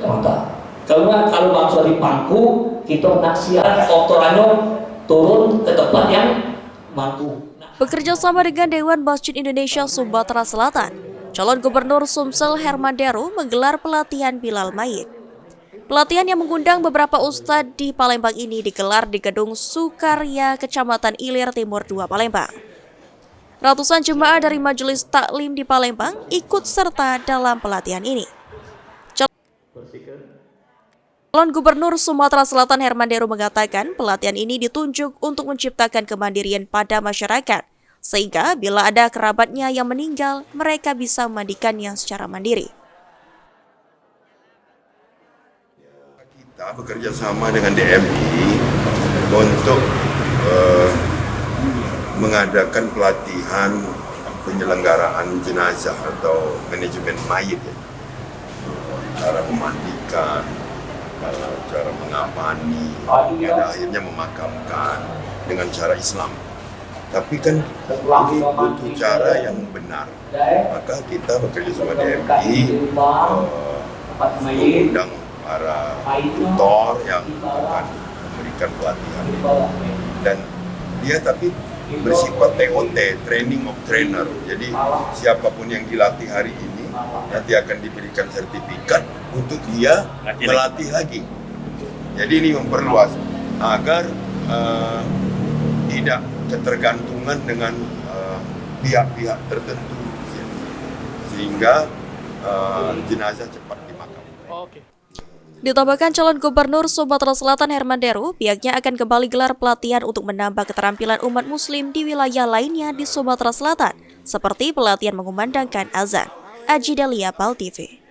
mantap. Kalau bangsa di pangku, kita naksian oktoranyo turun ke tempat yang mampu. Bekerja sama dengan Dewan Masjid Indonesia Sumatera Selatan, calon gubernur Sumsel Herman Deru menggelar pelatihan Bilal Mayit. Pelatihan yang mengundang beberapa ustadz di Palembang ini digelar di Gedung Sukarya, Kecamatan Ilir Timur 2 Palembang. Ratusan jemaah dari Majelis Taklim di Palembang ikut serta dalam pelatihan ini. Calon Gubernur Sumatera Selatan Herman Deru mengatakan pelatihan ini ditunjuk untuk menciptakan kemandirian pada masyarakat, sehingga bila ada kerabatnya yang meninggal, mereka bisa memandikannya secara mandiri. Kita bekerja sama dengan DMI untuk mengadakan pelatihan penyelenggaraan jenazah atau manajemen mayit, cara memandikan, cara mengamani, pada akhirnya memakamkan dengan cara Islam. Tapi kan ini butuh cara yang benar. Maka kita bekerja sama DMI, mengundang para tutor yang akan memberikan pelatihan. Dan dia tapi bersifat TOT, training of trainer. Jadi siapapun yang dilatih hari ini nanti akan diberikan sertifikat untuk dia melatih lagi. Jadi ini memperluas agar tidak ketergantungan dengan pihak-pihak tertentu, sehingga jenazah cepat dimakamkan. Ditambahkan calon gubernur Sumatera Selatan Herman Deru, pihaknya akan kembali gelar pelatihan untuk menambah keterampilan umat muslim di wilayah lainnya di Sumatera Selatan, seperti pelatihan mengumandangkan azan. Aji Dalia, PAL TV.